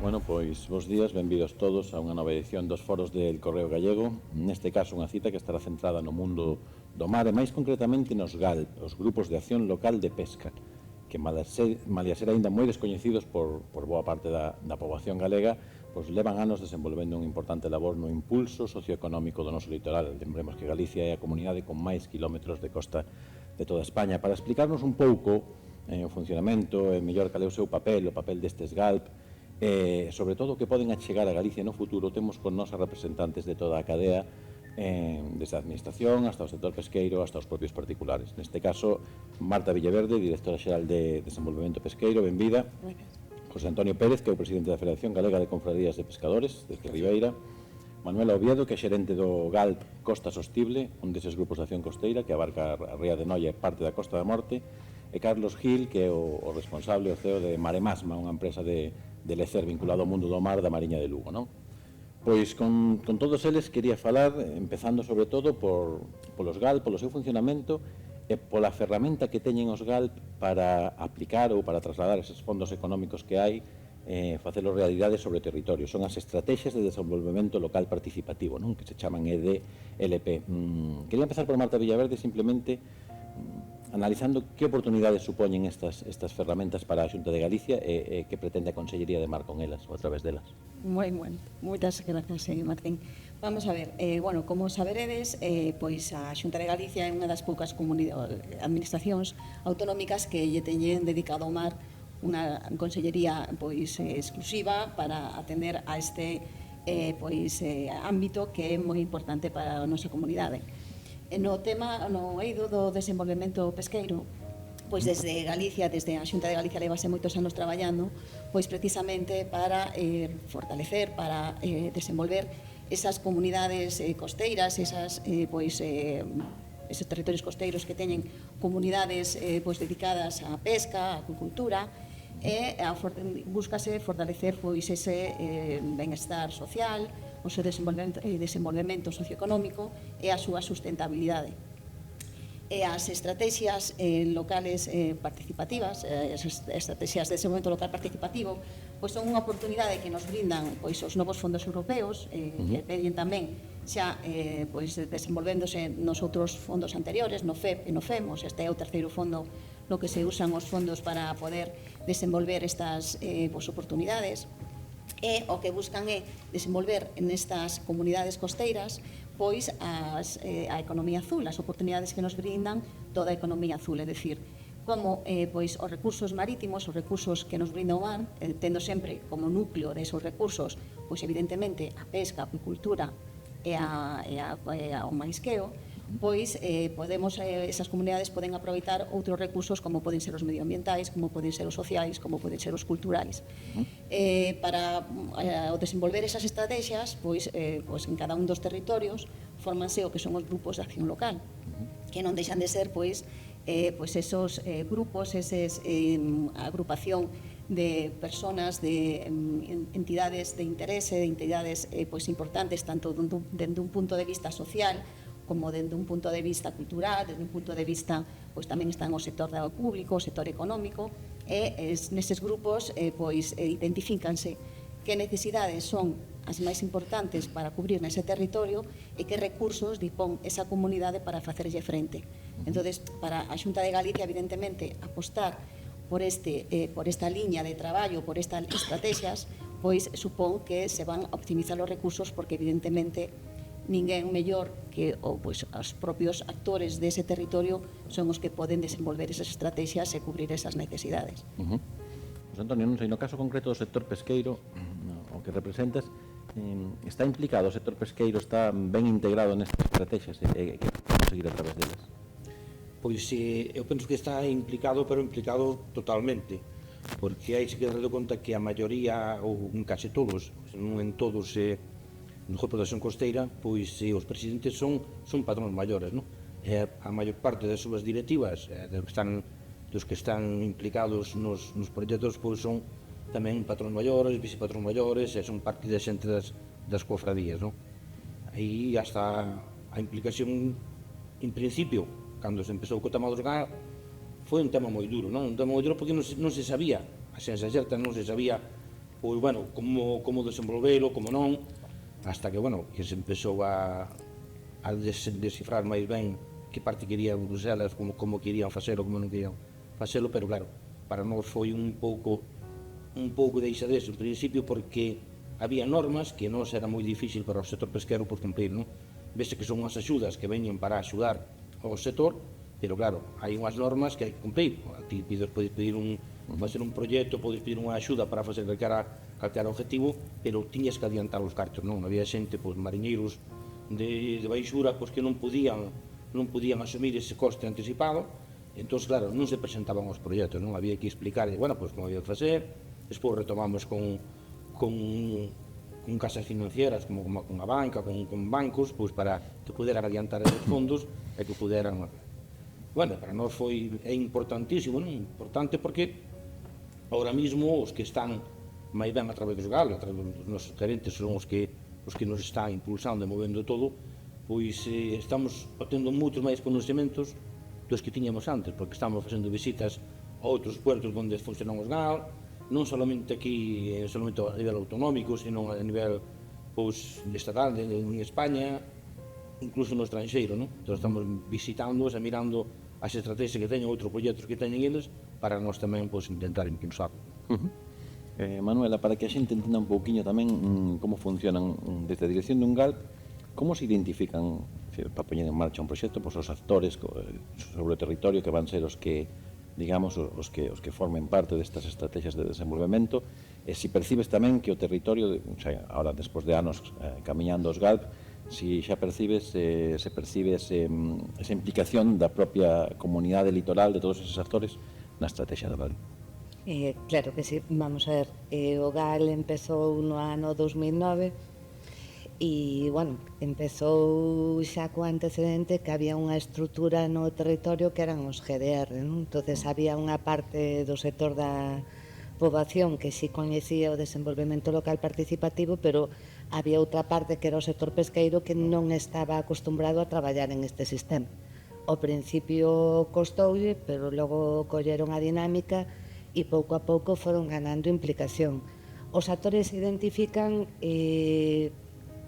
Bueno, pois, bos días, benvidos todos a unha nova edición dos foros del Correo Gallego. Neste caso, unha cita que estará centrada no mundo do mar e máis concretamente nos GALP, os Grupos de Acción Local de Pesca, que malia ser aínda moi descoñecidos por boa parte da poboación galega, pois levan anos desenvolvendo un importante labor no impulso socioeconómico do noso litoral. Lembremos que Galicia é a comunidade con máis kilómetros de costa de toda España. Para explicarnos un pouco o funcionamento e mellor cal é o seu papel, o papel destes GALP, sobre todo que poden achegar a Galicia no futuro, temos con nós a representantes de toda a cadea, desde a administración hasta o sector pesqueiro, hasta os propios particulares. Neste caso, Marta Villaverde, directora xeral de Desenvolvemento Pesqueiro, benvida. José Antonio Pérez, que é o presidente da Federación Galega de Confrarías de Pescadores, desde Ribeira. Manuela Oviedo, que é xerente do GALP Costa Sostible, un deses grupos de acción costeira que abarca a Ría de Noia e parte da Costa da Morte, e Carlos Gil, que é o responsable, o CEO de Maremasma, unha empresa de lecer vinculado ao mundo do mar da Mariña de Lugo, non? Pois con todos eles quería falar, empezando sobre todo polos GALP, polo seu funcionamento e pola ferramenta que teñen os GALP para aplicar ou para trasladar eses fondos económicos que hai, facelo realidade sobre o territorio. Son as estrategias de desenvolvemento local participativo, non? Que se chaman EDLP. Quería empezar por Marta Villaverde simplemente analizando que oportunidades supoñen estas ferramentas para a Xunta de Galicia e que pretende a Consellería de Mar con elas ou a través delas. Moi bueno, moitas grazas, Martín. Vamos a ver, bueno, como saberedes, pois a Xunta de Galicia é unha das poucas administracións autonómicas que lle teñen dedicado ao mar unha consellería pois exclusiva para atender a este ámbito que é moi importante para a nosa comunidade. No tema, no eido do desenvolvemento pesqueiro, pois desde Galicia, desde a Xunta de Galicia levase moitos anos traballando, pois precisamente para fortalecer, para desenvolver esas comunidades costeiras, esos territorios costeiros que teñen comunidades pois dedicadas á pesca, á acuicultura, e búscase fortalecer pois ese benestar social, o seu desenvolvemento socioeconómico e a súa sustentabilidade. E as estrategias locales participativas, as estrategias de desenvolvemento local participativo, pois son unha oportunidade que nos brindan pois os novos fondos europeos, que veñen tamén xa pois desenvolvéndose nos outros fondos anteriores, no FEP e no FEMOS. Este é o terceiro fondo no que se usan os fondos para poder desenvolver estas oportunidades. E o que buscan é desenvolver nestas comunidades costeiras pois a economía azul, as oportunidades que nos brindan toda a economía azul, é dicir, como pois os recursos marítimos, os recursos que nos brinda o mar, tendo sempre como núcleo desos recursos, pois evidentemente a pesca, a acuicultura e o marisqueo, pois esas comunidades poden aproveitar outros recursos como poden ser os medioambientais, como poden ser os sociais, como poden ser os culturais. Para desenvolver esas estrategias, pois en cada un dos territorios fórmanse o que son os grupos de acción local, que non deixan de ser pois esos grupos, eses agrupación de personas, de entidades de interese, de entidades pois importantes tanto dende un punto de vista social como dende un punto de vista cultural, dende un punto de vista, pois tamén están o sector público, o sector económico, e neses grupos pois identifícanse que necesidades son as máis importantes para cubrir nese territorio e que recursos dipón esa comunidade para facerlle frente. Entonces, para a Xunta de Galicia, evidentemente, apostar por esta liña de traballo, por estas estrategias, pois supón que se van a optimizar os recursos porque, evidentemente, ninguén mellor que os propios actores dese territorio son os que poden desenvolver esas estrategias e cubrir esas necesidades. José Antonio, non sei, no caso concreto do sector pesqueiro, o que representas, está implicado o sector pesqueiro, está ben integrado nestas estrategias e que conseguir a través delas? Pois eu penso que está implicado, pero implicado totalmente, porque hai que dar conta que a maioría, ou en case todos, non en todos, no grupo de acción costeira, pois os presidentes son patróns maiores, non? E a maior parte das súas directivas, dos que están implicados nos proxectos, pois son tamén patróns maiores, vicepatróns maiores, e son parte da xente das cofradías, non? Aí hasta a implicación, en principio, cando se empezou co tema dos GALP, foi un tema moi duro, non? Un tema moi duro porque non se sabía, a ciencia certa non se sabía pois, bueno, como desenvolvelo, como non, hasta que, bueno, que se empezou a descifrar máis ben que parte querían Bruselas, como querían facelo, como non querían facelo, pero claro, para nós foi un pouco deixadez en principio, porque había normas que non era moi difícil para o sector pesquero por cumprir, non? Vese que son unhas axudas que veñen para axudar ao sector, pero claro, hai unhas normas que hai que cumprir. Ti podes pedir facer un proxecto, podes pedir unha axuda para facer calquera objetivo, pero tiñas que adiantar os cartos, non? Había xente, pois, mariñeiros de baixura, pois, que non podían asumir ese coste anticipado, entón, claro, non se presentaban os proxectos, non? Había que explicar, bueno, pois, como había que facer, despois retomamos con casas financieras, como con a banca, con bancos, pois, para que puderan adiantar esos fondos e que puderan... Bueno, para nós é importantísimo, non? Importante porque ahora mismo os que están máis ben a través dos GAL, a través dos nosos gerentes, son os que nos están impulsando e movendo todo, pois estamos obtendo moitos máis conhecimentos dos que tiñamos antes, porque estamos facendo visitas a outros puertos onde funcionan os GAL, non solamente aquí, solamente a nivel autonómico, sino a nivel, pois, estatal, en España, incluso no estranxeiro, non? Entón estamos visitándoos e mirando as estrategias que teñen, outros proxectos que teñen eles, para nós tamén, pois, intentar impulsar. Manuela, para que a xente entenda un pouquiño tamén como funcionan desde a dirección dun GALP, como se identifican para poñer en marcha un proxecto, pois os actores sobre o territorio que van ser os que, digamos, os que formen parte destas estrategias de desenvolvemento, e se percibes tamén que o territorio, ahora despois de anos camiñando os GALP, si xa percibes, se percibe esa implicación da propia comunidade litoral de todos esos actores na estrategia do GALP. Claro que sí, vamos a ver, o GAL empezou no ano 2009 e, bueno, empezou xa co antecedente que había unha estrutura no territorio que eran os GDR, non? Entonces había unha parte do sector da poboación que sí coñecía o desenvolvemento local participativo, pero había outra parte que era o sector pesqueiro que non estaba acostumbrado a traballar en este sistema. Ao principio costoulle, pero logo colleron a dinámica e pouco a pouco foron ganando implicación. Os actores se identifican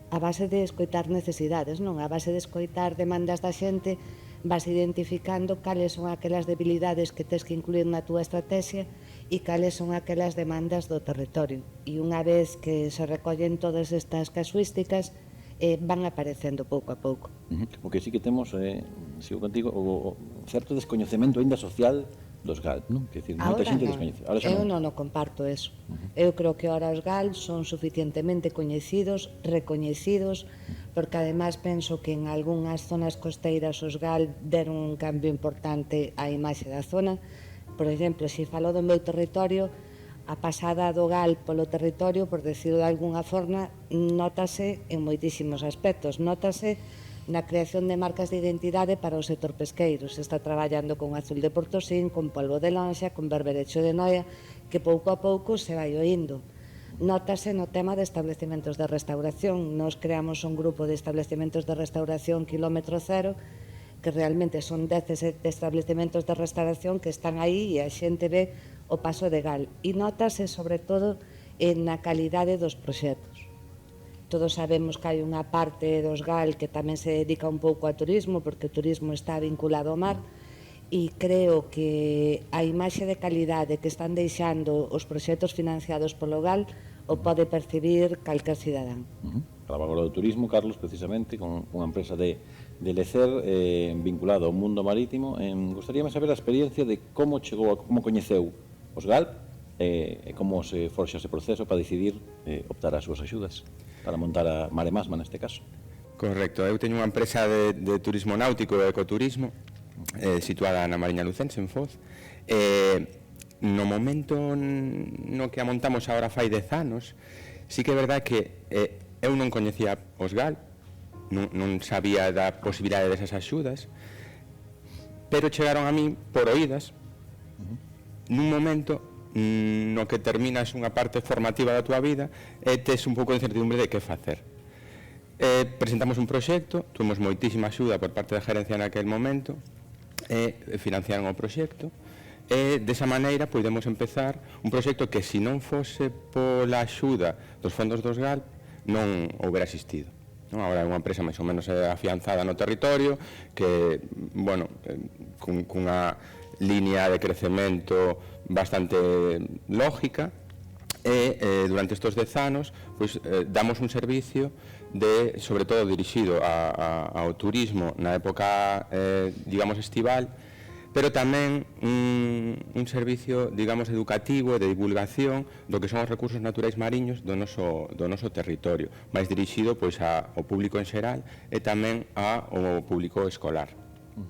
a base de escoitar necesidades, non? A base de escoitar demandas da xente, vas identificando cales son aquelas debilidades que tes que incluir na túa estrategia e cales son aquelas demandas do territorio. E unha vez que se recollen todas estas casuísticas, van aparecendo pouco a pouco. O que sí que temos, sigo contigo, o certo descoñecemento ainda social dos GALP, non? Que decir, moita xente descoñece. Eu non o comparto eso. Eu creo que ahora os GALP son suficientemente coñecidos, recoñecidos, porque ademais penso que en algunhas zonas costeiras os GALP deron un cambio importante á imaxe da zona. Por exemplo, se falo do meu territorio, a pasada do GALP polo territorio, por decirlo de algunha forma, notase en moitísimos aspectos. Notase na creación de marcas de identidade para o sector pesqueiro. Se está traballando con Azul de Portosín, con Polvo de Lonxa, con Berberecho de Noia, que pouco a pouco se vai oindo. Notase no tema de establecementos de restauración. Nos creamos un grupo de establecementos de restauración kilómetro cero, que realmente son 10 establecementos de restauración que están aí e a xente ve o paso de GAL. E notase, sobre todo, na calidade dos proxectos. Todos sabemos que hai unha parte dos GAL que tamén se dedica un pouco ao turismo, porque o turismo está vinculado ao mar, e creo que a imaxe de calidade que están deixando os proxectos financiados polo GAL o pode percibir calquer cidadán. Falaba agora do turismo, Carlos, precisamente, con unha empresa de Lecer vinculado ao mundo marítimo. Gostaríame saber a experiencia de como chegou, como coñeceu os GALP e como se forxa ese proceso para decidir optar ás súas axudas para montar a Maremasma neste caso. Correcto, eu teño unha empresa de turismo náutico e ecoturismo situada na Mariña Lucense, en Foz. No momento no que a montamos agora fai 10 anos, sí que é verdade que eu non coñecía os GAL, non sabía da posibilidade desas axudas, pero chegaron a mí por oídas nun momento no que terminas unha parte formativa da túa vida e tes un pouco de incertidumbre de que facer. Presentamos un proxecto, tuvimos moitísima axuda por parte da gerencia naquel momento, financiaron o proxecto e desa maneira podemos empezar un proxecto que, se non fose pola axuda dos fondos dos GALP, non houbera existido. Agora é unha empresa máis ou menos afianzada no territorio, que, bueno, cunha línea de crecemento bastante lógica, e durante estes 10 anos damos un servicio sobre todo dirixido ao turismo na época, digamos, estival, pero tamén un servicio, digamos, educativo e de divulgación do que son os recursos naturais mariños do noso territorio, máis dirixido ao público en xeral e tamén ao público escolar.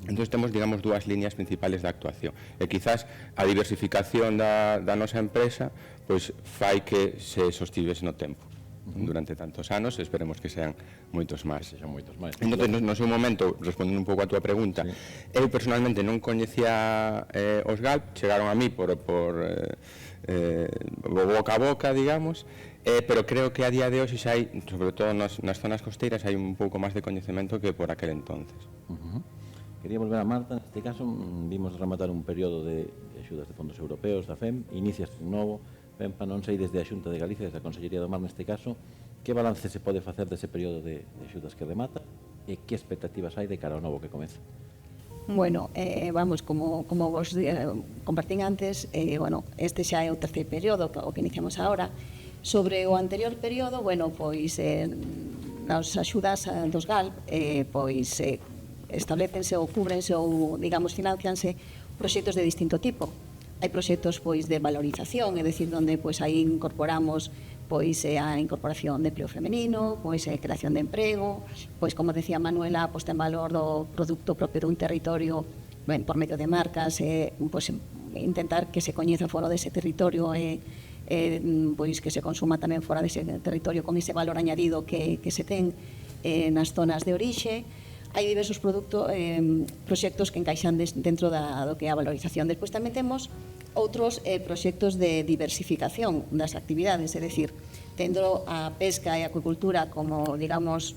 Entón temos, digamos, dúas líneas principales de actuación, e quizás a diversificación da nosa empresa fai que se sostivese no tempo durante tantos anos, esperemos que sean moitos máis. Entón, no seu momento, respondendo un pouco a túa pregunta, eu personalmente non coñecía os GALP, chegaron a mí por boca a boca, digamos, pero creo que a día de hoxe xa hai, sobre todo nas zonas costeiras, hai un pouco máis de coñecemento que por aquel entonces. Quería volver a Marta, neste caso vimos rematar un período de axudas de fondos europeos da FEM, inicias un novo, PEMPA, non sei, desde a Xunta de Galicia, desde a Consellería do Mar neste caso, que balance se pode facer dese período de axudas que remata e que expectativas hai de cara ao novo que comeza? Bueno, vamos, como vos compartín antes, bueno, este xa é o terceiro período, o que iniciamos agora. Sobre o anterior período, bueno, pois as axudas dos GALP, pois establecense ou cúbrense ou, digamos, financianse proxectos de distinto tipo. Hai proxectos pois de valorización, é dicir, onde pois aí incorporamos pois a incorporación de empleo femenino, pois a creación de emprego, pois como decía Manuela, a posta en valor do produto propio dun territorio, ben, por medio de marcas, pois intentar que se coñeza fora dese territorio e pois que se consuma tamén fora dese territorio con ese valor añadido que se ten nas zonas de orixe. Hai diversos proxectos que encaixan dentro do que é a valorización. Despois tamén temos outros proxectos de diversificación das actividades, é dicir, tendo a pesca e a acuicultura como, digamos,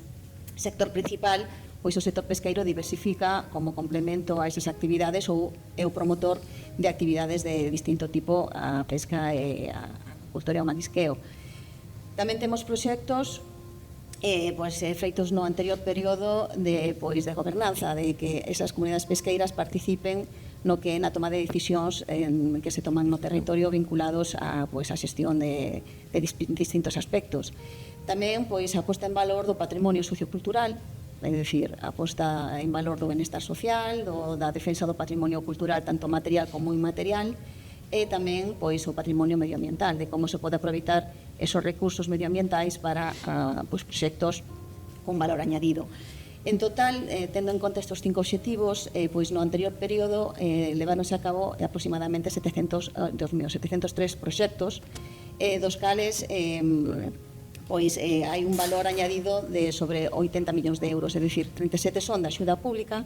sector principal, pois o sector pesqueiro diversifica como complemento a esas actividades ou é o promotor de actividades de distinto tipo, a pesca e a acuicultura e o marisqueo. Tamén temos proxectos feitos no anterior período de gobernanza, de que esas comunidades pesqueiras participen no que é na toma de decisións que se toman no territorio vinculados a xestión de distintos aspectos. Tamén a posta en valor do patrimonio sociocultural, é dicir, a posta en valor do benestar social, da defensa do patrimonio cultural, tanto material como inmaterial, e tamén o patrimonio medioambiental, de como se pode aproveitar esos recursos medioambientais para proxectos con valor añadido. En total, tendo en conta estes 5 obxectivos, no anterior período leváronse a cabo aproximadamente 703 proxectos, dos cales hai un valor añadido de sobre 80 millóns de euros, é dicir, 37 son da axuda pública,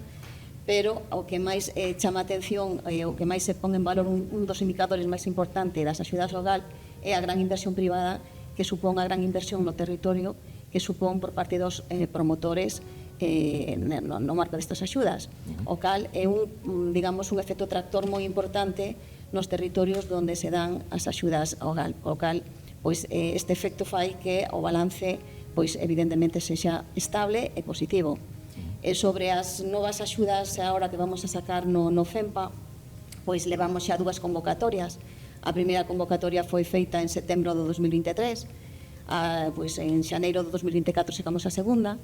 pero o que máis chama a atención e o que máis se pon en valor, un dos indicadores máis importantes das axudas ao GALP é a gran inversión privada que supón a gran inversión no territorio que supón por parte dos promotores no marco destas axudas, o cal é un efecto tractor moi importante nos territorios onde se dan as axudas ao GALP, o cal este efecto fai que o balance evidentemente sexa estable e positivo. Sobre as novas axudas agora que vamos a sacar no FEMPA, levamos xa 2 convocatorias. A primeira convocatoria foi feita en setembro do 2023, en xaneiro do 2024 sacamos a segunda,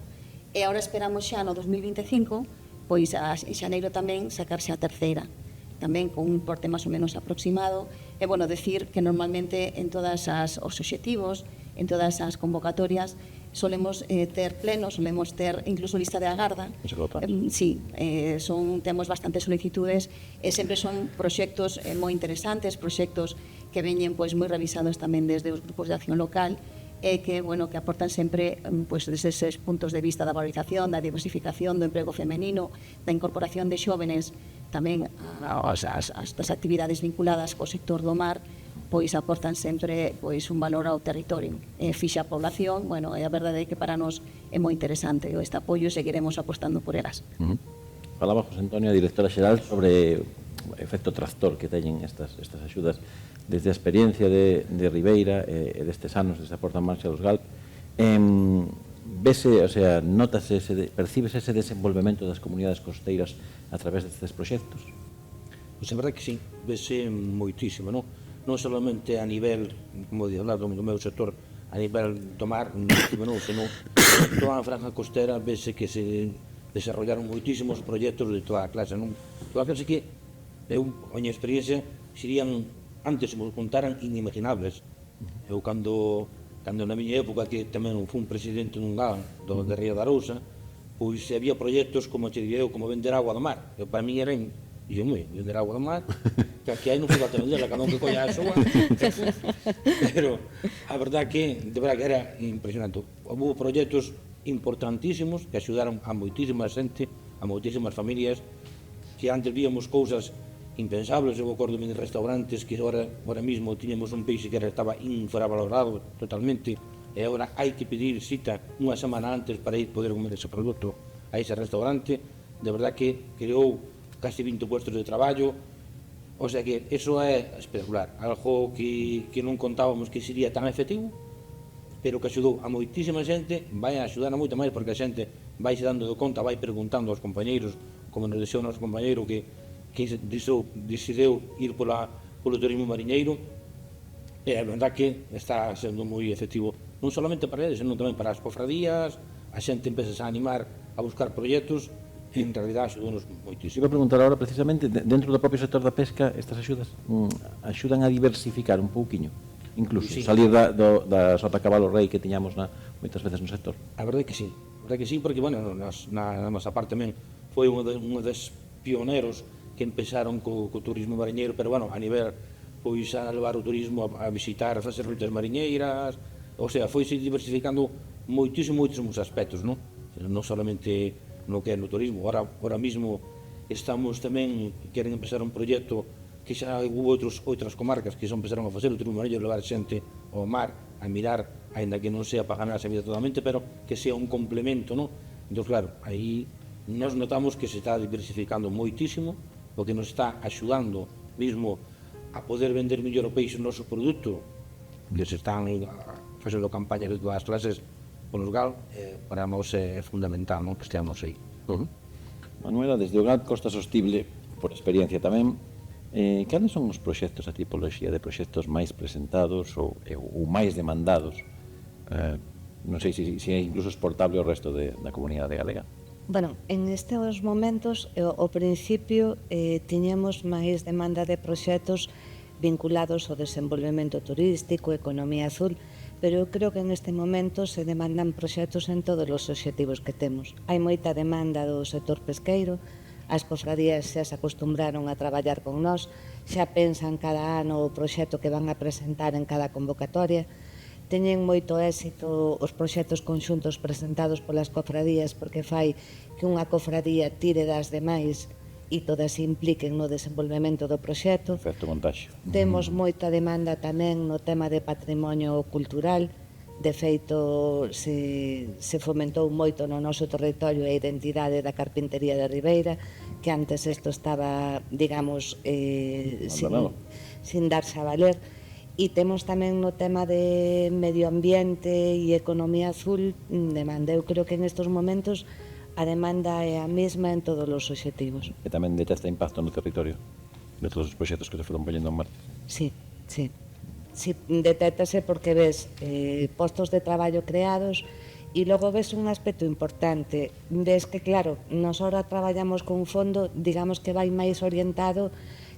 e agora esperamos xa no 2025, en xaneiro tamén sacarse a terceira, tamén con un importe máis ou menos aproximado. É bueno decir que normalmente en todas os obxectivos, en todas as convocatorias, solemos ter plenos, solemos ter incluso lista de agarda. Sí, temos bastantes solicitudes e sempre son proxectos moi interesantes, proxectos que veñen moi revisados tamén desde os grupos de acción local e que aportan sempre desde eses puntos de vista da valorización, da diversificación, do emprego femenino, da incorporación de xóvenes, tamén as actividades vinculadas co sector do mar, aportan sempre un valor ao territorio. Fixa a población, e a verdade é que para nós é moi interesante este apoio e seguiremos apostando por elas. Falaba José Antonio, directora xeral, sobre efecto tractor que teñen estas axudas desde a experiencia de Ribeira e destes anos, desde a porta en marcha dos GALP, vese, o sea, notase, percibes ese desenvolvemento das comunidades costeiras a través destes proxectos? Pois é verdade que sí, vese moitísimo, non? Non solamente a nivel, como de hablar do meu sector, a nivel do mar, senón toda a franja costera vese que se desarrollaron moitísimos proxectos de toda a clase, non? Toda a clase que, eu, a miña experiencia, serían, antes se me contaran, inimaginables. Eu, cando na miña época, que tamén fui un presidente dun GAL de Ría da Arousa, pois había proxectos como che diría eu, como vender agua do mar. Eu, para mí, eran, dixo, vender agua do mar, que aí non se va a venderla, cada un que colla a súa. Pero a verdade que, de verdade que era impresionante. Houve proxectos importantísimos que axudaron a moitísima xente, a moitísimas familias, que antes víamos cousas impensables. Eu acordo en restaurantes que ahora mismo tiñamos un peixe que estaba infravalorado totalmente, e agora hai que pedir cita unha semana antes para ir poder comer ese produto a ese restaurante. De verdade que creou casi 20 puestos de traballo, o sea que eso é espectacular, algo que non contábamos que sería tan efectivo, pero que axudou a moitísima xente, vai a axudar a moita máis, porque a xente vai se dando de conta, vai preguntando aos compañeiros, como nos deixou o noso compañeiro que decidiu ir polo turismo mariñeiro, e a verdade que está sendo moi efectivo, non solamente para eles, senón tamén para as cofradías. A xente empeza a animar a buscar proxectos, e en realidade axudou-nos moitísimo. Iba a preguntar agora, precisamente, dentro do propio sector da pesca, estas axudas axudan a diversificar un pouquiño, incluso salir da sota cabalo rei que tiñamos moitas veces no sector. A verdade que sí, porque, bueno, na nosa parte tamén foi unha das pioneros que empezaron co turismo mariñeiro, pero, bueno, a nivel, pois, a levar o turismo a visitar, a facer rutas mariñeiras, o sea, foise diversificando moitísimos aspectos, non? Non solamente no que é no turismo. Ahora mismo estamos tamén, queren empezar un proxecto que xa houve outras comarcas que xa empezaron a facer o turismo mariñeiro, levar xente ao mar a mirar, aínda que non sea para ganar a vida totalmente, pero que sea un complemento, non? Entón, claro, aí nos notamos que se está diversificando moitísimo, o que nos está axudando mesmo a poder vender mellor o peixe o noso produto, que se están facendo campañas de todas as clases con os GAL, para nós é fundamental, non, que esteamos aí. Manuela, desde o GAL Costa Sostible, por experiencia tamén, cales son os proxectos, a tipoloxía de proxectos máis presentados ou máis demandados? Non sei se é incluso exportable ao resto da comunidade galega. Bueno, en estes momentos, ao principio, tiñamos máis demanda de proxectos vinculados ao desenvolvemento turístico, economía azul, pero eu creo que en este momento se demandan proxectos en todos os obxectivos que temos. Hai moita demanda do sector pesqueiro, as cofradías xa se acostumbraron a traballar con nós, xa pensan cada ano o proxecto que van a presentar en cada convocatoria, teñen moito éxito os proxectos conxuntos presentados polas cofradías, porque fai que unha cofradía tire das demais e todas se impliquen no desenvolvemento do proxecto. Efecto contaxio. Temos moita demanda tamén no tema de patrimonio cultural. De feito, se fomentou moito no noso territorio a identidade da carpintería de Ribeira, que antes isto estaba, digamos, sin darse a valer. E temos tamén no tema de medio ambiente e economía azul demanda. Eu creo que en estes momentos a demanda é a mesma en todos os obxectivos. E tamén detecta impacto no territorio de todos os proxectos que se foron poñendo en marcha. Sí, sí. Sí, detéctase porque ves postos de traballo creados e logo ves un aspecto importante. Ves que, claro, nos ahora traballamos con un fondo, digamos que vai máis orientado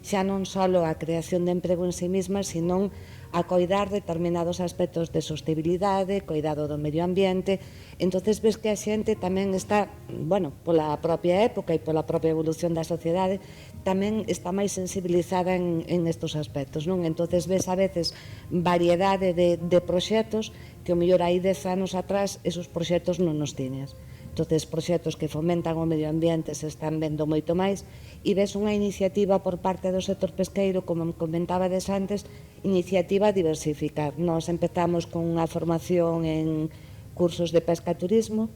xa non só a creación de emprego en sí mesma, senón a coidar determinados aspectos de sostenibilidade, coidado do medio ambiente. Entonces ves que a xente tamén está, bueno, pola propia época e pola propia evolución da sociedade, tamén está máis sensibilizada en estos aspectos, non? Entonces ves a veces variedade de proxectos que o mellor hai 10 anos atrás esos proxectos non nos tiñas. Entonces, proxectos que fomentan o medio ambiente se están vendo moito máis e ves unha iniciativa por parte do sector pesqueiro, como comentabades antes, iniciativa a diversificar. Nos empezamos con unha formación en cursos de pesca e turismo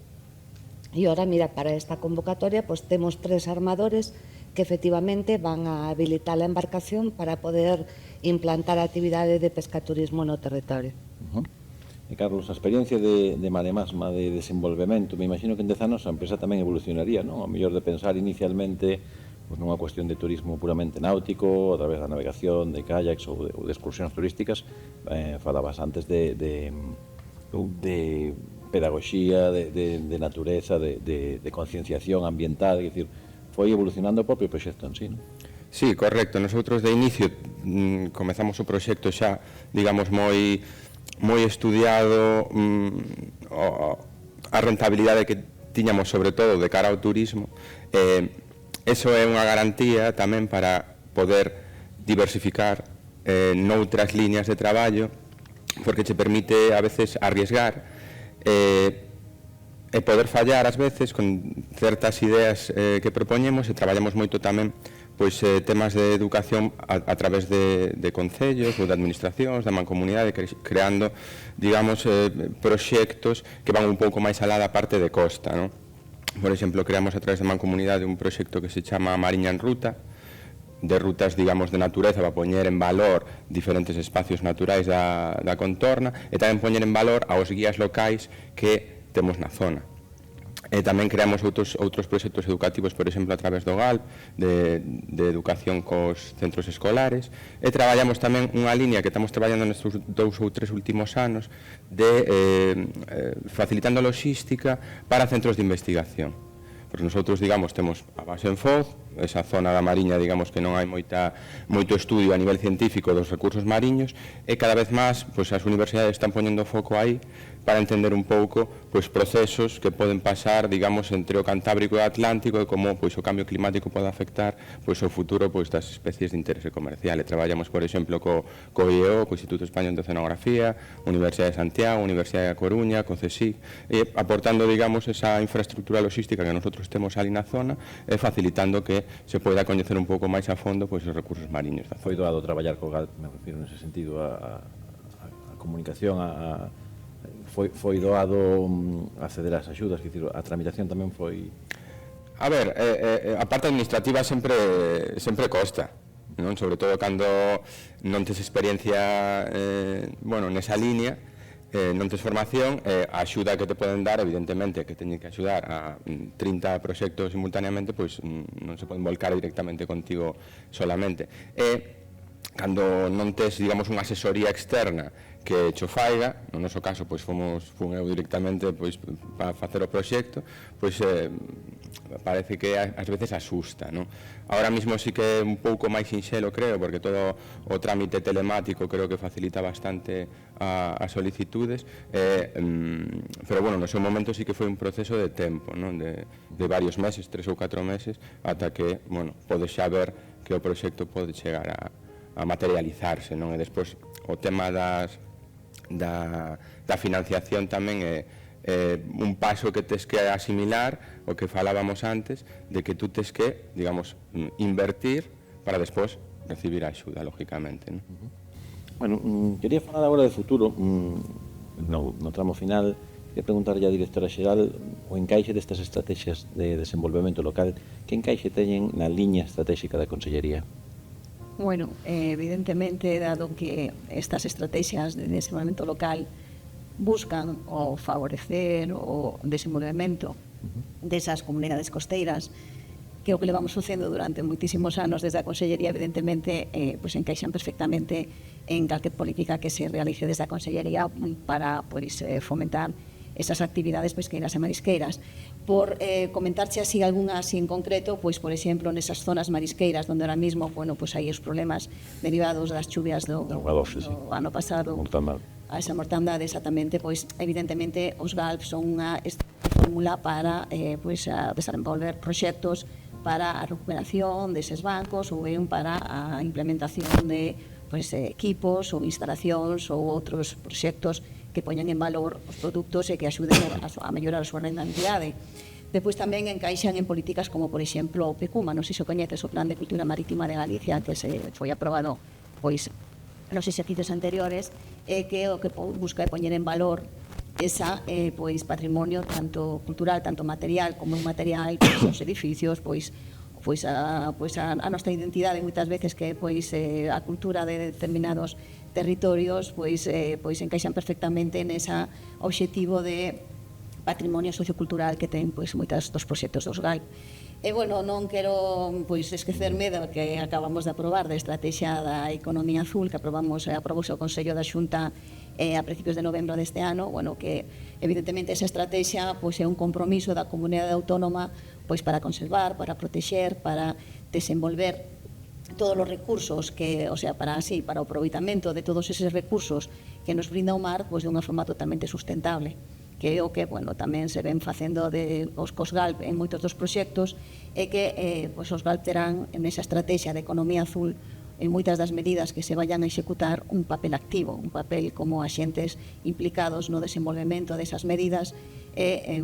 e ora, mira, para esta convocatoria pues, temos 3 armadores que efectivamente van a habilitar a embarcación para poder implantar a actividade de pescaturismo no territorio. E Carlos, a experiencia de Maremasma de desenvolvemento, me imagino que en 10 anos a empresa tamén evolucionaría, non? A mellor de pensar inicialmente pues, nunha cuestión de turismo puramente náutico, a través da navegación, de kayaks ou de excursións turísticas, falabas antes de pedagogía, de natureza, de concienciación ambiental, é dicir, foi evolucionando o propio proxecto en sí, non? Sí, correcto. Nosotros de inicio comezamos o proxecto xa, digamos, moi estudiado, a rentabilidade que tiñamos sobre todo de cara ao turismo. Eso é unha garantía tamén para poder diversificar noutras líneas de traballo, porque che permite a veces arriesgar e poder fallar ás veces con certas ideas que propoñemos, e traballamos moito tamén pois temas de educación a través de concellos ou de administracións, da mancomunidade, creando, digamos, proxectos que van un pouco máis alá da parte de costa, non? Por exemplo, creamos a través da mancomunidade un proxecto que se chama Mariña en Ruta, de rutas, digamos, de natureza para poñer en valor diferentes espacios naturais da contorna e tamén poñer en valor aos guías locais que temos na zona. E tamén creamos outros proxectos educativos, por exemplo, a través do GALP, de educación cos centros escolares, e traballamos tamén unha liña que estamos traballando nestes 2 ou 3 últimos anos de facilitando logística para centros de investigación. Porque nosotros, digamos, temos a base en Foz, esa zona da Mariña, digamos, que non hai moito estudio a nivel científico dos recursos mariños, e cada vez máis, pois, as universidades están poñendo foco aí para entender un pouco, pois, procesos que poden pasar, digamos, entre o Cantábrico e o Atlántico e como, pois, o cambio climático pode afectar, pois, o futuro, pois, das especies de interese comercial. E traballamos, por exemplo, co IEO, co Instituto Español de Oceanografía, Universidade de Santiago, Universidade da Coruña, co CSIC, e aportando, digamos, esa infraestructura logística que nosotros temos ali na zona, e facilitando que se poida coñecer un pouco máis a fondo, pois, os recursos mariños. Foi doado traballar co GALP, me refiro nese sentido a comunicación, foi doado acceder ás axudas, que a tramitación tamén foi... A ver, a parte administrativa sempre costa, non? Sobre todo cando non tes experiencia nesa línea, non tes formación, a axuda que te poden dar, evidentemente, que teñen que axudar a 30 proxectos simultaneamente, pois non se poden volcar directamente contigo solamente. E cando non tes, digamos, unha asesoría externa que cho faiga, no noso caso, pois fun eu directamente pois para facer o proxecto, pois parece que ás veces asusta, non? Ahora mismo sí que é un pouco máis sinxelo, creo, porque todo o trámite telemático creo que facilita bastante as solicitudes, pero bueno, no seu momento sí que foi un proceso de tempo, non? De varios meses, 3 ou 4 meses, ata que, bueno, podes xa ver que o proxecto pode chegar a materializarse, non? E despois o tema da financiación tamén é un paso que tes que asimilar, o que falábamos antes, de que tú tes que, digamos, invertir para despois recibir a axuda, lógicamente, non? Bueno, quería falar agora de futuro, no tramo final, quería preguntarlle á directora xeral o encaixe destas estrategias de desenvolvemento local, que encaixe teñen na liña estratégica da Consellería? Bueno, evidentemente, dado que estas estrategias de desenvolvemento local buscan o favorecer o desenvolvemento desas comunidades costeiras, que é o que levamos facendo durante moitísimos anos desde a Consellería, evidentemente, pois encaixan perfectamente en calquer política que se realice desde a Consellería para pois, fomentar esas actividades pesqueiras e marisqueiras. Por comentarche así algunha así en concreto, pois, por exemplo, nesas zonas marisqueiras onde ahora mismo, bueno, pois hai os problemas derivados das chuvias do ano pasado, a esa mortandade, exactamente, pois, evidentemente, os GALP son unha fórmula para pois, a desenvolver proxectos para a recuperación deses bancos ou ben para a implementación de pois, equipos ou instalacións ou outros proxectos que poñan en valor os produtos e que axuden a mellorar a súa rentabilidade. Depois tamén encaixan en políticas como, por exemplo, o PECUMA, non sei se coñeces o Plan de Cultura Marítima de Galicia, que se foi aprobado pois nos exercicios anteriores, que o que busca é poñer en valor esa pois patrimonio tanto cultural, tanto material como inmaterial, pois os edificios, pois a nosa identidade moitas veces que a cultura de determinados territorios encaixan perfectamente nesa obxectivo de patrimonio sociocultural que ten moitos dos proxectos dos GALP. E, bueno, non quero esquecerme do que acabamos de aprobar da Estrategia da Economía Azul, que aprobouse o Consello da Xunta a principios de novembro deste ano, que evidentemente esa estrategia é un compromiso da comunidade autónoma para conservar, para protexer, para desenvolver todos os recursos para o aproveitamento de todos eses recursos que nos brinda o mar de unha forma totalmente sustentable, que é o que tamén se ven facendo os GALP en moitos dos proxectos, e que os GALP terán nesa estrategia de economía azul en moitas das medidas que se vayan a executar un papel activo, un papel como axentes implicados no desenvolvemento desas medidas, e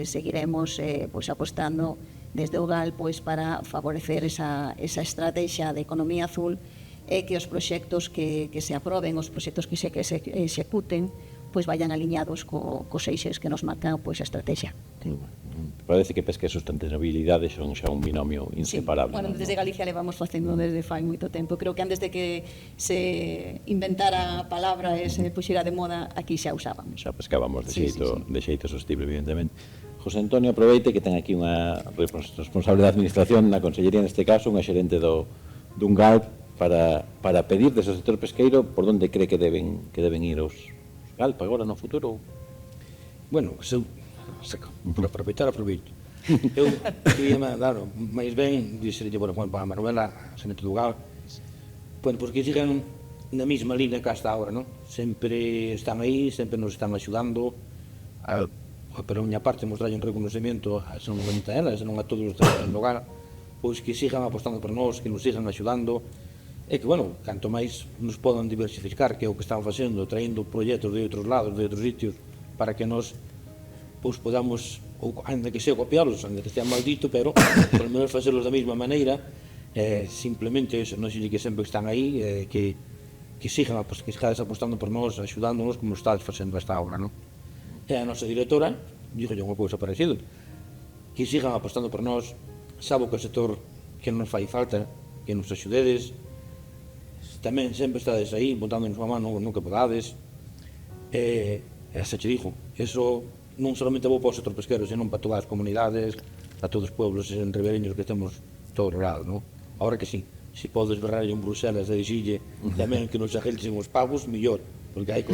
seguiremos apostando desde o GALP para favorecer esa estrategia de economía azul, e que os proxectos que se aproben, os proxectos que se executen, vayan aliñados cos eixes que nos marcan a estrategia. Parece que pesca e sustentabilidade son xa un binomio inseparable. Desde Galicia levamos facendo desde fai moito tempo. Creo que antes de que se inventara a palabra e se puxera de moda, aquí xa usábamos. Xa pescábamos de xeito sostible, evidentemente. José Antonio, aproveite que ten aquí unha responsable da administración na Consellería, neste caso, unha xerente dun GALP, para pedir desde o sector pesqueiro por onde cree que deben ir os GALP agora no futuro. Bueno, por aproveitar, aproveito. Eu queria dar máis ben, dixerlle, para a Manuela, xerente do GALP, porque sigan na mesma línea que hasta agora, non? Sempre están aí, sempre nos están axudando, pero a miña parte mostrarlle un reconocimiento non bonita a elas, non a todos os traballadores do GALP, que sigan apostando por nós, que nos sigan axudando, e que, canto máis nos podan diversificar, que é o que están facendo, traendo proxectos de outros lados, de outros sitios, para que nos podamos, ainda que sea copiarlos, ainda que estea maldito, pero polo menos facerlos da mesma maneira, simplemente eso, non sei que sempre están aí, que sigan apostando por nós, axudándonos como estades facendo hasta agora, non? E a nosa directora, dixo unha cousa parecida, que sigan apostando por nós, sabo que o sector que nos fai falta, que nos axudedes, tamén sempre estades aí, botándonos a mano no que podades, e xa che dixo, eso non solamente vou para o sector pesquero, senón para todas as comunidades, a todos os pueblos e ribereños que temos todo o lado, non? Ahora que sí, se podes berrar en Bruselas e dixille tamén que nos agilten os pagos, mellor, porque hai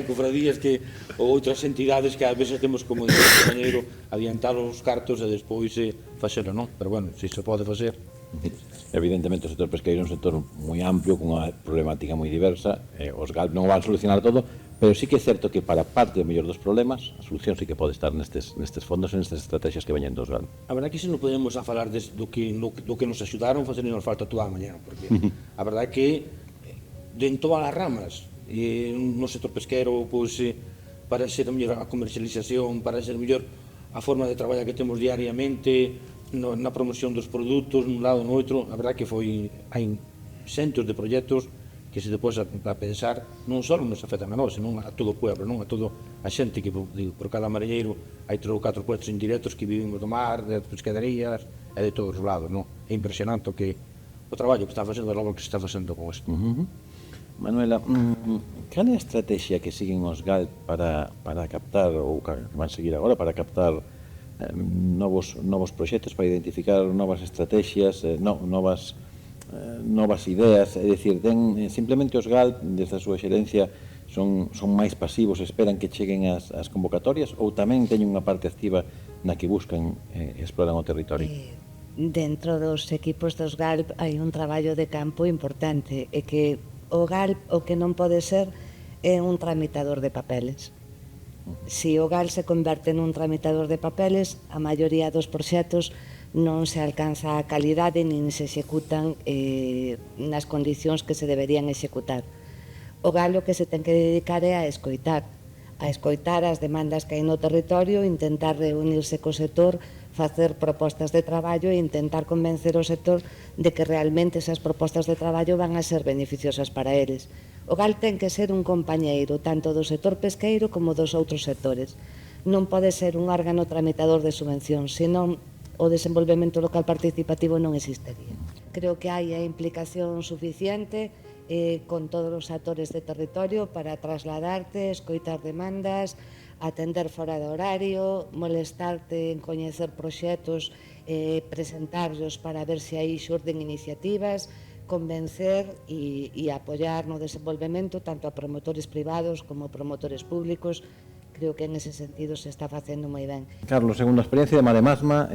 cofradías que ou outras entidades que a veces temos como compañeiro adiantar os cartos e despois facelo, non? Pero bueno, se pode facer. Evidentemente o sector pesqueiro é un sector moi amplio, con unha problemática moi diversa, os GALP non van a solucionar todo, pero sí que é certo que para parte o mellor dos problemas, a solución sí que pode estar nestes fondos e nestas estrategias que veñen dos GALP. A verdade é que se non podemos a falar do que nos axudaron a facer e nos falta toda a mañá, porque a verdade é que en todas as ramas, no sector pesquero, para ser mellor a comercialización, para ser mellor a forma de traballar que temos diariamente, na promoción dos produtos, nun lado no outro, a verdade que hai centos de proxectos que se depois a pensar non só nos afectan a nós, senón a todo o pueblo, non a toda a xente que, por cada mariñeiro hai 3 ou 4 puestos indirectos que vivimos do mar, de pescaderías e de todos os lados, non? É impresionante o traballo que está facendo a labor que se está facendo con isto. Manuela, cal é a estrategia que siguen os GALP para captar, ou que van seguir agora, para captar novos proxectos, para identificar novas estrategias, novas ideas? É dicir, simplemente os GALP, desde a súa xerencia, son máis pasivos, esperan que cheguen as convocatorias, ou tamén teñen unha parte activa na que buscan e exploran o territorio? Dentro dos equipos dos GALP hai un traballo de campo importante, e que o GALP o que non pode ser é un tramitador de papeles. Se o GALP se converte nun tramitador de papeles, a maioría dos proxectos non se alcanza a calidade nin se executan nas condicións que se deberían executar. O GALP o que se ten que dedicar é a escoitar as demandas que hai no territorio, intentar reunirse co sector, facer propostas de traballo e intentar convencer o sector de que realmente esas propostas de traballo van a ser beneficiosas para eles. O GALP ten que ser un compañeiro tanto do sector pesqueiro como dos outros sectores. Non pode ser un órgano tramitador de subvencións, senón o desenvolvemento local participativo non existiría. Creo que hai a implicación suficiente con todos os actores de territorio para trasladarte, escoitar demandas, atender fora de horario, molestarte en coñecer proxectos, presentarlos para ver se aí xurden iniciativas, convencer e apoiar no desenvolvemento tanto a promotores privados como promotores públicos. Creo que en ese sentido se está facendo moi ben. Carlos, segundo a experiencia de Maremasma,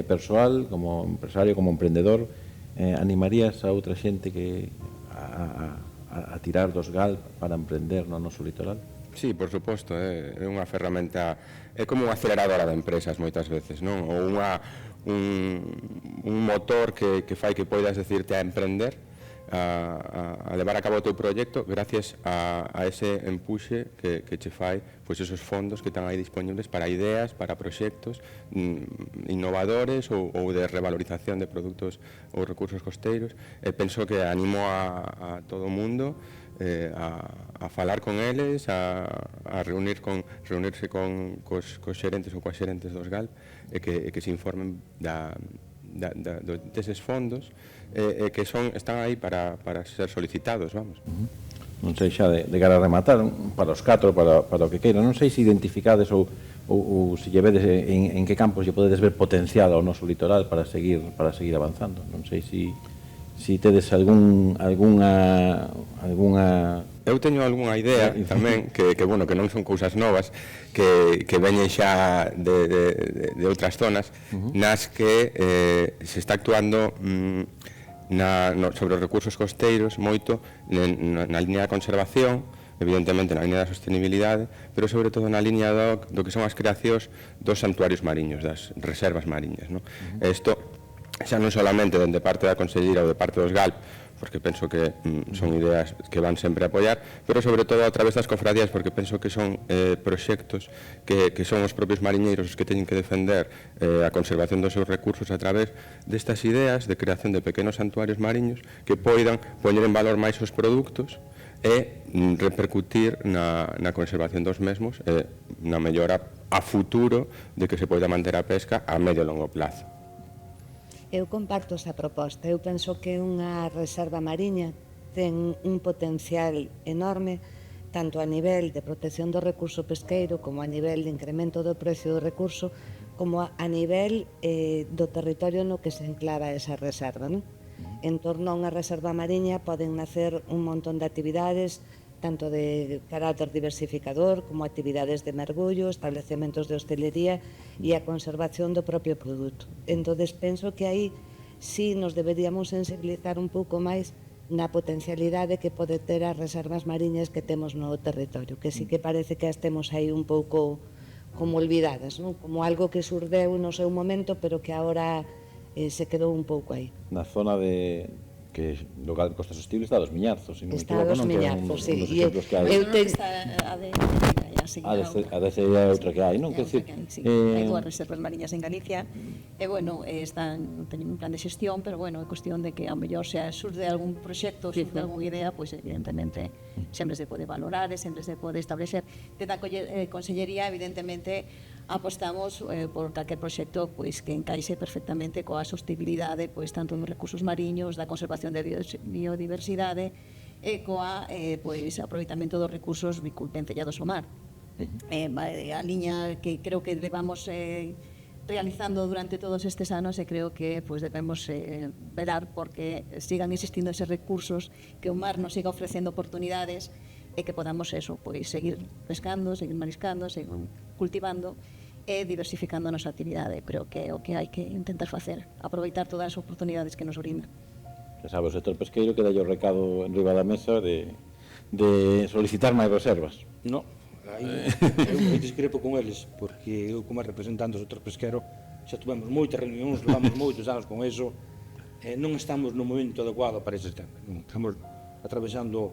persoal, como empresario, como emprendedor, animarías a outra xente que a tirar dos GALP para emprender no noso litoral? Sí, por suposto, é unha ferramenta, é como unha aceleradora de empresas moitas veces, non? Ou un motor que fai que poidas decirte a emprender, a levar a cabo o teu proxecto gracias a ese empuxe que che fai pois esos fondos que están aí disponibles para ideas, para proxectos innovadores ou de revalorización de produtos ou recursos costeiros. Penso que animo a todo o mundo a falar con eles, a reunirse cos xerentes ou coas xerentes dos GALP e que se informen deses fondos que están aí para ser solicitados, vamos. Non sei xa de cara a rematar, para os 4, para o que queira, non sei se identificades ou se lle vedes en que campos lle podedes ver potencial ao noso litoral para seguir avanzando. Non sei se tedes algunha... Eu teño algunha idea tamén que non son cousas novas que veñen xa de outras zonas nas que se está actuando sobre os recursos costeiros moito na liña da conservación, evidentemente na liña da sostenibilidade, pero sobre todo na liña do que son as creacións dos santuarios mariños, das reservas mariñas. Isto xa non solamente dende parte da Conselleira ou de parte dos GALP, porque penso que son ideas que van sempre a apoiar, pero sobre todo a través das cofradías, porque penso que son proxectos que son os propios mariñeiros os que teñen que defender a conservación dos seus recursos a través destas ideas de creación de pequenos santuarios mariños que poidan poñer en valor máis os produtos e repercutir na conservación dos mesmos e na mellora a futuro de que se poida manter a pesca a medio e longo plazo. Eu comparto esa proposta. Eu penso que unha reserva mariña ten un potencial enorme tanto a nivel de protección do recurso pesqueiro como a nivel de incremento do precio do recurso como a nivel do territorio no que se enclava esa reserva, non? En torno a unha reserva mariña poden nacer un montón de actividades tanto de carácter diversificador como actividades de mergullo, establecementos de hostelería e a conservación do propio produto. Entón, penso que aí sí nos deberíamos sensibilizar un pouco máis na potencialidade que pode ter as reservas mariñas que temos no territorio, que sí que parece que as temos aí un pouco como olvidadas, non? Como algo que surdeu no seu momento, pero que agora se quedou un pouco aí. Na zona de que local Costa Sostible está dos Miñarzos, se non me Está equivoco, dos non, Miñarzos, sí. que é un dos exemplos que hai. Está a A DC é outra que hai, non? Hai dúas reservas mariñas en Galicia e, bueno, teñen un plan de xestión, pero, bueno, é cuestión de que, ao mellor, se surde algún proxecto, surde algunha idea, pois, evidentemente, sempre se pode valorar e sempre se pode establecer. Desde a Consellería, evidentemente, apostamos por calquer proxecto pois que encaixe perfectamente coa sostenibilidade pois tanto nos recursos mariños, da conservación de biodiversidade e coa pois aproveitamento dos recursos vencellados ao mar. A liña que creo que levamos realizando durante todos estes anos e creo que pois debemos velar porque sigan existindo eses recursos, que o mar nos siga ofrecendo oportunidades e que podamos pois seguir pescando, seguir mariscando, seguir cultivando e diversificando a nosa actividade. Creo que é o que hai que intentar facer, aproveitar todas as oportunidades que nos brinda. Xa sabe, o sector pesqueiro que dalle o recado en riba da mesa de solicitar máis reservas. No, eu discrepo con eles, porque eu como representante do sector pesquero xa tuvemos moitas reunións, levamos moitos anos con eso, non estamos no momento adecuado para ese tema. Estamos atravesando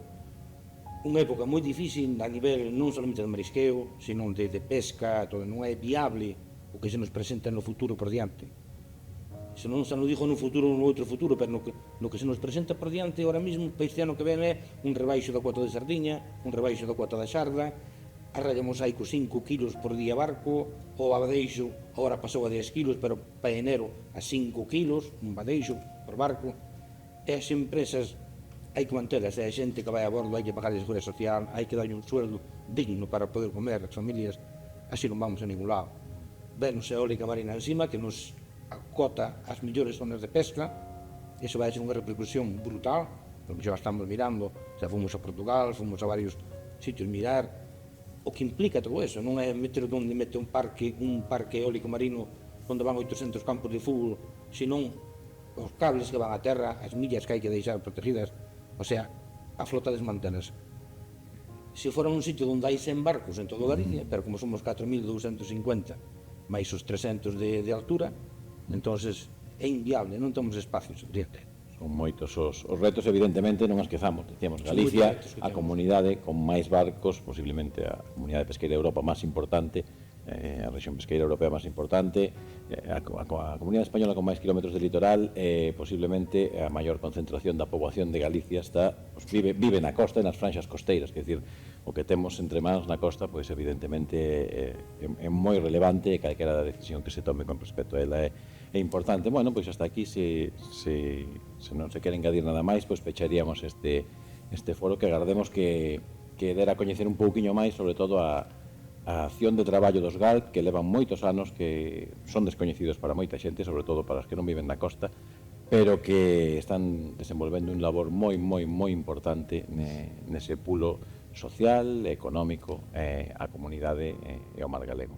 unha época moi difícil a nivel non solamente de marisqueo, sino de pesca, todo non é viable o que se nos presenta no futuro por diante. Se non se nos dijo nun futuro ou no outro futuro, pero no que se nos presenta por diante ahora mesmo, para este ano que ven é un rebaixo da cuota de sardiña, un rebaixo da cuota da xarda, arralla mosaico 5 kilos por día barco, o abadeixo agora pasou a 10 kilos, pero para enero a 5 kilos, un badeixo por barco, e as empresas hai que mantelas, e a xente que vai a bordo hai que pagar a seguridade social, hai que darlle un sueldo digno para poder comer as familias, así non vamos a ningún lado. Venos eólica marina encima que nos acota as millores zonas de pesca, iso vai ser unha repercusión brutal, porque xa estamos mirando, xa fomos a Portugal, fomos a varios sitios mirar, o que implica todo eso, non é meter onde mete un parque eólico marino onde van 800 campos de fútbol, senón os cables que van a terra, as millas que hai que deixar protegidas, o sea, a flota desmantelas. Se fora un sitio onde hai 100 barcos en todo Galicia, pero como somos 4.250, máis os 300 de altura, entonces é inviable, non temos espacio suficiente. Son moitos os retos, evidentemente, non esquezamos, decíamos, Galicia, a comunidade con máis barcos, posiblemente a comunidade pesqueira de Europa máis importante, a rexión pesqueira europea máis importante, a comunidade española con máis kilómetros de litoral, posiblemente a maior concentración da poboación de Galicia está, pues, vive na costa e nas franxas costeiras, que decir, o que temos entre mans na costa, pois evidentemente é moi relevante, e calquera decisión que se tome con respecto a ela é importante. Bueno, pois hasta aquí, se non se quere engadir nada máis, pois pecharíamos este foro, que agardemos que dera a coñecer un pouquiño máis, sobre todo a acción de traballo dos GALP, que levan moitos anos, que son descoñecidos para moita xente, sobre todo para os que non viven na costa, pero que están desenvolvendo un labor moi importante nese pulo social, económico, a comunidade e ao mar galego.